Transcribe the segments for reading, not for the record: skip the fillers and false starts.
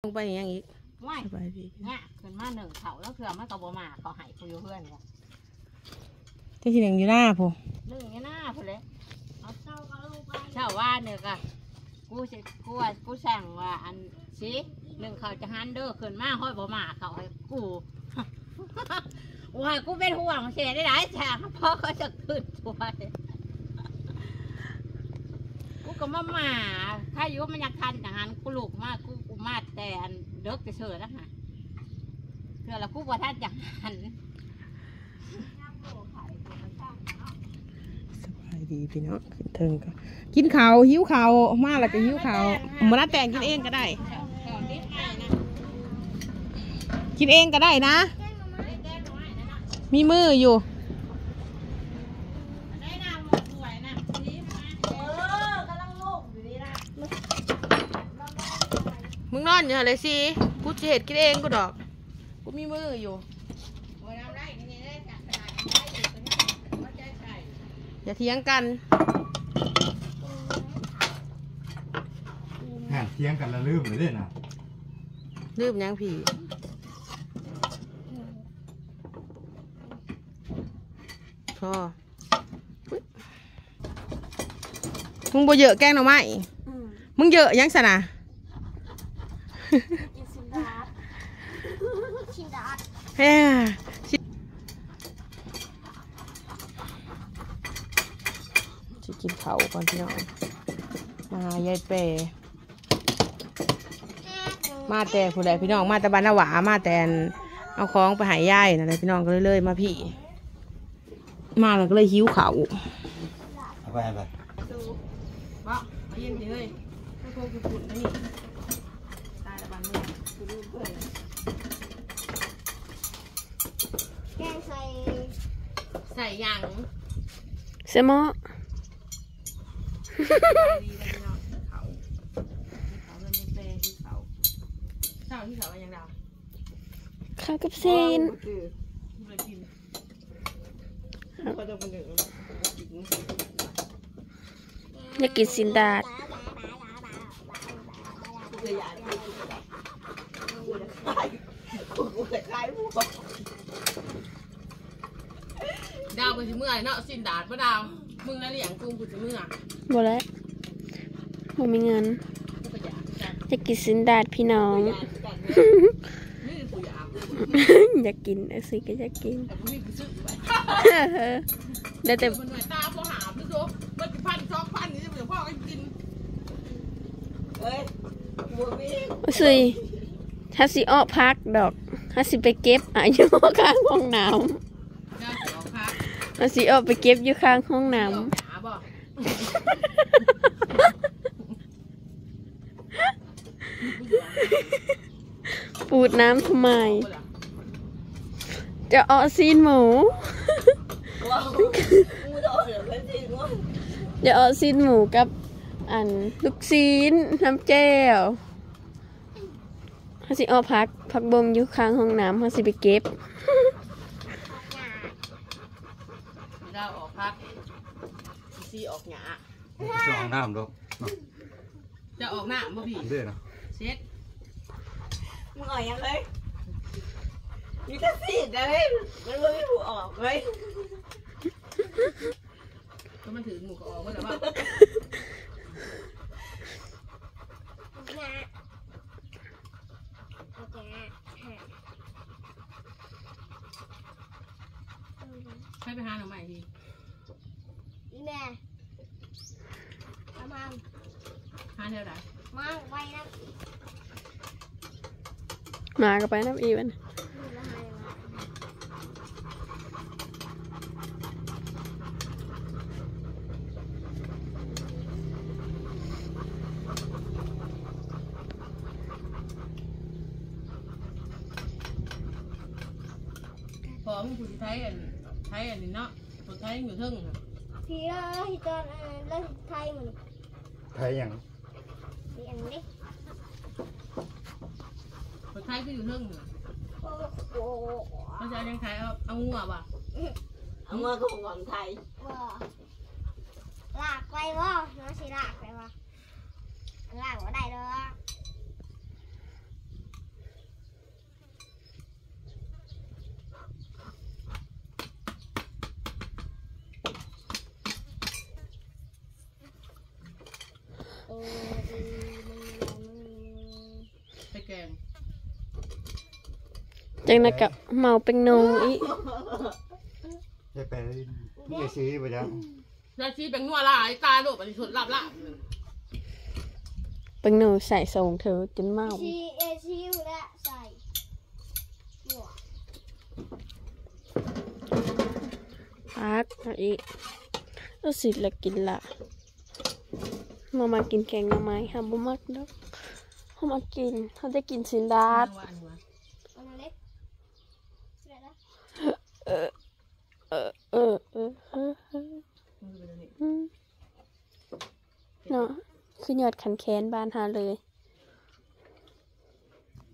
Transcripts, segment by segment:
ลงไปอย่างอีกว่ายเนี่ยขึ้นมาหนึ่งเขาแล้วเถื่อมันกระโบมาเขาหายคุยเพื่อนกันที่ที่หนึ่งอยู่หน้าผมหนึ่งอยู่หน้าผมเลยเอาเช่าว่าเนี่ยก็กูสั่งว่าอันสิหนึ่งเขาจะฮันเดอร์ขึ้นมาห้อยโบมาเขาให้กูว่ากูเป็นห่วงเสียได้หลายแฉกเพราะเขาจะขึ้นช่วยกูก็มาถ้าอยู่มันอยากทันอย่างนั้นกูลูกมากกูมาแต่อันเด็กจะเชิญนะฮะเชื่อแล้วกูว่าท่านอย่างนั้นสบายดีพี่น้องขึ้นเทิงก็กินข้าวหิวข้าวมาแล้วก็หิวข้าวมาละแต่งกินเองก็ได้กินเองก็ได้นะมีมืออยู่มึงนอนอยู่เลยสิกูจะเห็ดกินเองกูดอกกูมีมืออยู่อย่าเถียงกันเถียงกันแล้วลืมเลยนะลืมยังผีพอมึงบ่เยอะแกงหน่อไม้มึงเยอะยังสนะเฮ้ยจะกินเขาก่อนพี่น้องมาหายายเปมาแต่ผู้ใดพี่น้องมาแต่บ้านนาหวามาแต่เอาของไปหายายนะเลยพี่น้องก็เลยมาพี่มาแล้วก็เลยหิวเขาเอาไปบ้ามาเย็นเลยไม่โกงกุดนี่ตายละบ้านเมืองกูดูเพื่อนแกงใส่ยังเสมอข้าวกับเซนอยากกินสินดาดดาวกูจะเมื่อยเนาะสินดาดปะดาวมึงแล้วเลี้ยงกุ้งกูจะเมื่อยบ่แล้วบ่มีเงินจะกินสินดาดพี่น้องอยากกินสิก็อยากกินได้แต่ตาพ่อหาพี่โซ่มันจะ1,000-2,000นี่จะเหลือพ่อก็กินเฮ้ยสิถ้าสิอ้อพักดอกถ้าสิไปเก็บอยู่ข้างห้องน้ำถ้าสิอ้อไปเก็บอยู่ข้างห้องน้ำปูดน้ำทำไมจะอ้อซีนหมูจะอ้อซีนหมูกับอันลูกซีนน้ำแจ่วเขาสิอ้อพักบงอยู่ข้างห้องน้ำเขาสิไปเก็บเราออกพักซีออกหยาจะออกน้ำดอกจะออกหน้าบ่พี่เด้อนะเช็ดมึงออกยังเลยมีแต่สีดเลยมันไม่ถูกออกเลยก็มันถือหมูก็ออกเมื่อไหร่ว่าใช้ไปหาหน่อไม้ทีแม่ทำหาเท่าไหร่มาไปนะมาก็ไปน้ำอีวันพอมึงผู้ไทยอันนี้เนาะผู้ไทยอยู่เทิงพี่ที่ตอนเล่นไทยมันไทยยังพี่อันนี้ผู้ไทยก็อยู่เทิงภาษายังไทยเอางัวป่ะเอางัวก็ของไทยลากไปว่าน้องสิลากไปว่าลากว่าได้เลย ส่แกง จังนั้นก็เมาเป็นโนอี จะไปนี่ซื้อไปยัง นาทีเป็นนัวละไอ้ตายโลดอันนี้สุดลับละ เป็นโนใส่ส่งเธอจนเมา ชิวและใส่หัว พักอีกเอาสิละกินละมากินแกงหน่อไม้ค่ะบ่มักดอกเขามากินเขาได้กินสินดาด อันเล็กเสร็จแล้ว เออเนาะคือยอดขันแค้นบ้านหาเลย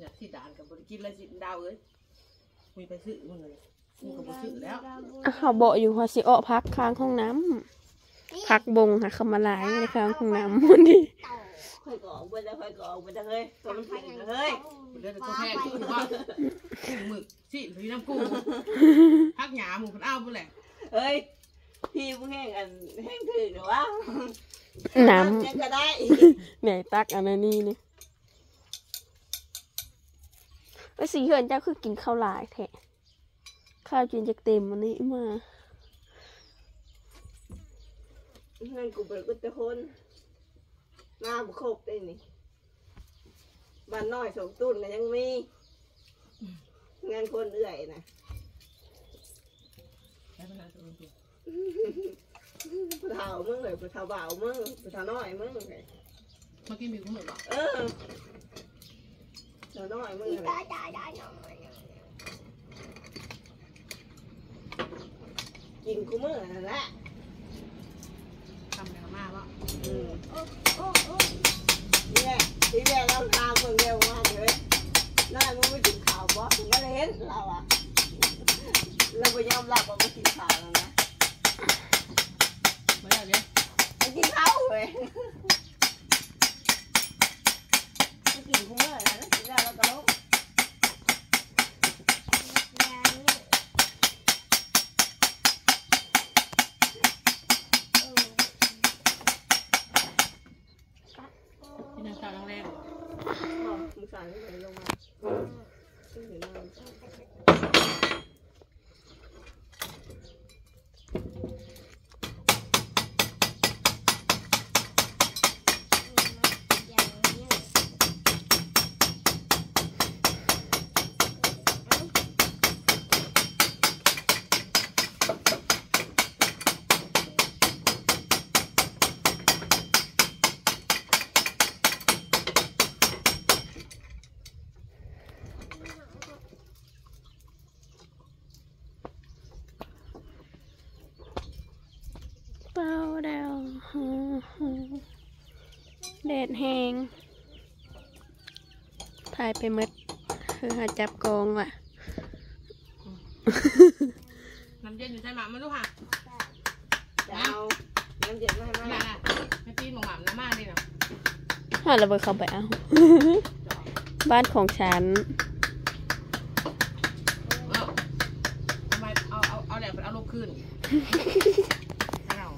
อยากสิดานกับบริกินแล้วสิดาวเอ้ยมีไปซื้อมึงเลยมึงก็บ่ซื้อแล้ว เขาบอกอยู่ว่าสิออกพักค้างห้องน้ำพักบงค่ะเขามาหลายในค้างห้องน้ำมันดี ค่อยก่อบ่ได้ค่อยก่อบ่ได้เฮ้ยตัวมันผิดเฮ้ย เดือนตัวแพงกูว่าหมึกสิพี่น้ำกูพักหยาหมูพันอ้าวพุ่นแหละ เฮ้ยพี่มึงแห้งอันแห้งถึงหรือวะ น้ ยังก็ได้ ำใหญ่ตักอันนั้นนี่เนี่ยไอ้สีเหือนเจ้าคือกินข้าวหลายแท้ข้าวกินจากเต็มวันนี้มา เงินกูเปิดกูจะคนหน้าบุคบได้นี่บ้านน้อยสองตุ้นก็ยังมีเงินคนเอื่อยนะผู้เฒ่ามึงเลยผู้เฒ่าบ่าวมึงผู้เฒ่าน้อยมึงเลย เมื่อกี้มีกูเหมือนบอก เฒ่าน้อยมึงเลย ได้หน่อย กินกูมือนั่นแหละ ทำแนวมากว่า นี่แหละที่แม่เราทำมึงเร็วมากเลยน้อยมึงไม่กินข้าวบ่ถึงมาเล่นเราอ่ะเราไม่ยอมรับว่าไม่กินข้าวแล้วนะ ไม่ได้เนี่ย ไม่กินข้าวเลยไม่กินกูมือนะกินได้แล้วก็ลง ที่นั่งข้าวแรง มึงสั่งให้ลงมาเปล่าดาวแดดแห้งถ่ายไปหมดคือหาจับกองว่ะ น้ำเย็นอยู่ใช่ไหมไม่รู้ค่ะ จะเอาน้ำเย็นมาให้ นี่ มา แหละไม่ตีหมองหม่ำน้ำมากเลยเนาะ หาระเบิดเข้าไปเอา บ้านของฉัน ทำไมเอาแดดเอาลบขึ้นเอา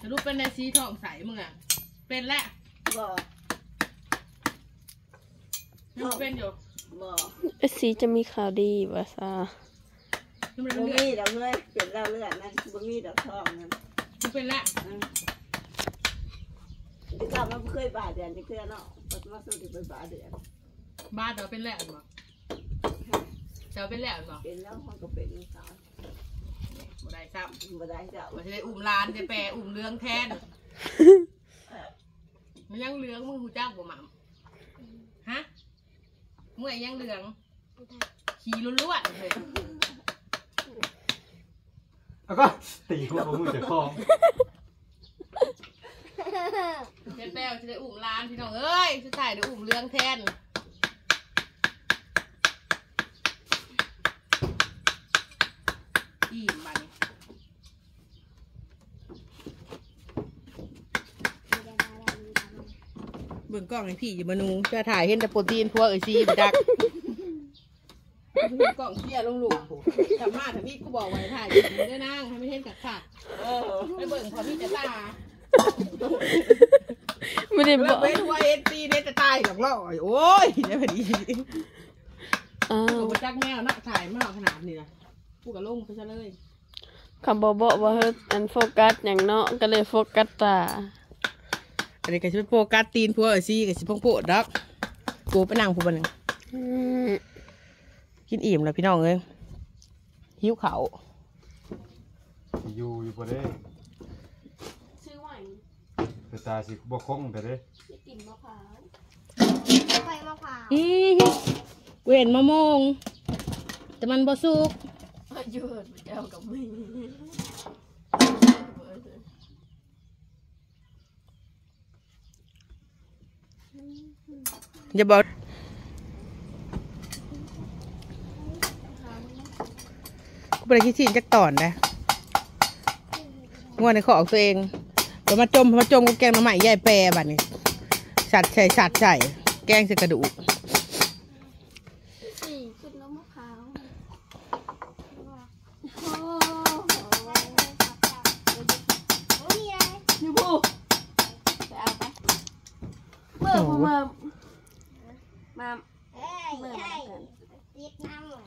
จะรูปเป็นในสีทองใสมึงอ่ะเป็นแล้ว บ่ ยังเป็นอยู่ บ่ ไอ้สีจะมีข่าวดีวะซา ยังเป็น บ่ เลือ มี ด ดอกเลยเปลี่ยนแล้วเลือดนั่นบ่มีดอกทองนั่น ยังเป็นแล้ว ที่กลับมาเคยบาดเดือนที่เคยเนาะมาสู้ที่เป็นบาดเดือน บ้านเดี๋ยวเป็นแล้วมั้งเดี๋ยวเป็นแล้วมั้ง เป็นแล้วมันก็เป็นสาว บ่ได้ซ้ บ่ได้เจ้า ำมันจะได้อุ้มลานจะแปรอุ้มเรืองแทนมันยังเหลืองมึงหูจ้าบ่หม่ำฮะเมื่อยังเหลืองขี่ล้วนๆเลย แล้วก็ตีกูเอามือจากคอ เจ๊แป้วจะได้อุ้มลานพี่น้องเอ้ยสุดท้ายได้อุ้มเรืองแทนอิ่มบัดนี้เบ บิ่งกล้องให้พี่อยู่บนูจะถ่ายเห็นแต่โปรตีนพวกซีไปดักกล้องเชี่ยลงหลุมทำมาถ้าพี่กูบอกไว้ถ่ายอยู่ด้วยนั่งให้ไม่เห็นกัดขาดไปเบิ่งพอพี่จะตา ไม่ได้บอก เว้นว่าซีเนี่ยจะตายหรอกล่อโอ้ยได้พอดี อ้าว กูจักแมวนักถ่ายมากขนาดนี้นะกูก็ลงไปซะเลย คำบอกว่าเฮ้ยอันโฟกัสอย่างเนาะก็เลยโฟกัสตา อันนี้ก็จะเป็นโปรกัสตีนพวกซีก็จะพงโปดดักกูไปนั่งผู้บันหนึ่ง อืม กินอิ่มแล้วพี่น้องเอ้ยหิวเขา อยู่บ่ได้ ชื่อว่า แต่ตาสิบ่คงแต่เด้ ไม่กินมะพร้าว ไปมะพร้าว กูเห็นมะม่วงแต่มันบ่สุก ยืดเจ้ากับมึง อย่าบอกกูไปคิดสิ่งจักตอนนะง่วนในขอของตัวเองเดี๋ยวมาจมกูแกงมาใหม่ใหญ่แปรบัดนี้สัตว์ใส่แกงใส่กระดูก สี่ขึ้นน้ำมะพร้าวยูบูไปเอาไปเมื่อมา เฮ้ยเฮ้ยติดน้ำเลย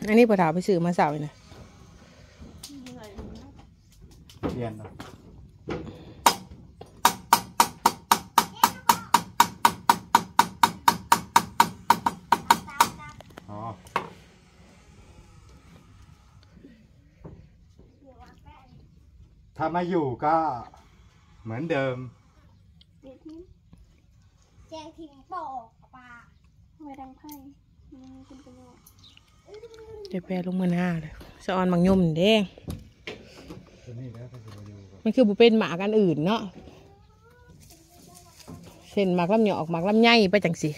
อันนี้ปะถาไปซื้อมาสาวนะ เรียนเนาะอ๋อถ้ามาอยู่ก็เหมือนเดิม แจงทิมโปกปลา ไม่ดังไพ่คุณกระโดด เดี๋ยวแปรลงมาหน้าเลยสะออนบางยมเด้ ตัวนี้แล้วก็จะมาอยู่กับ มันคือบุเป็นหมากอันอื่นเนาะเส้นหมากลำหยอกหมากลำไยไปจังสิ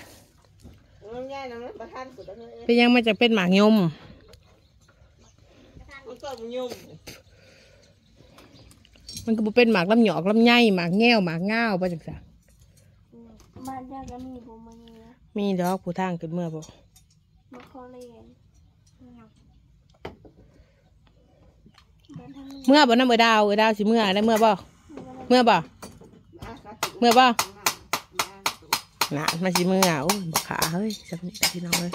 เป็นยังมันจะเป็นหมากยมมันก็บุเป็นหมากลำหยอกลำไยหมากแง่วหมากง่าวไปจังสิ บ้านยากก็มีผมมาเนี่ย มีดอกผู้ทางขึ้นเมื่อบ่ มาคอเรียนบ้านทางนี้ เมื่อบ่น้ำดาวดาวสิเมื่อได้เมื่อบ่เมื่อบ่น่ะมาสิเมื่อโอ้ยบ่ขาเฮ้ยสักนิดพี่น้องเลย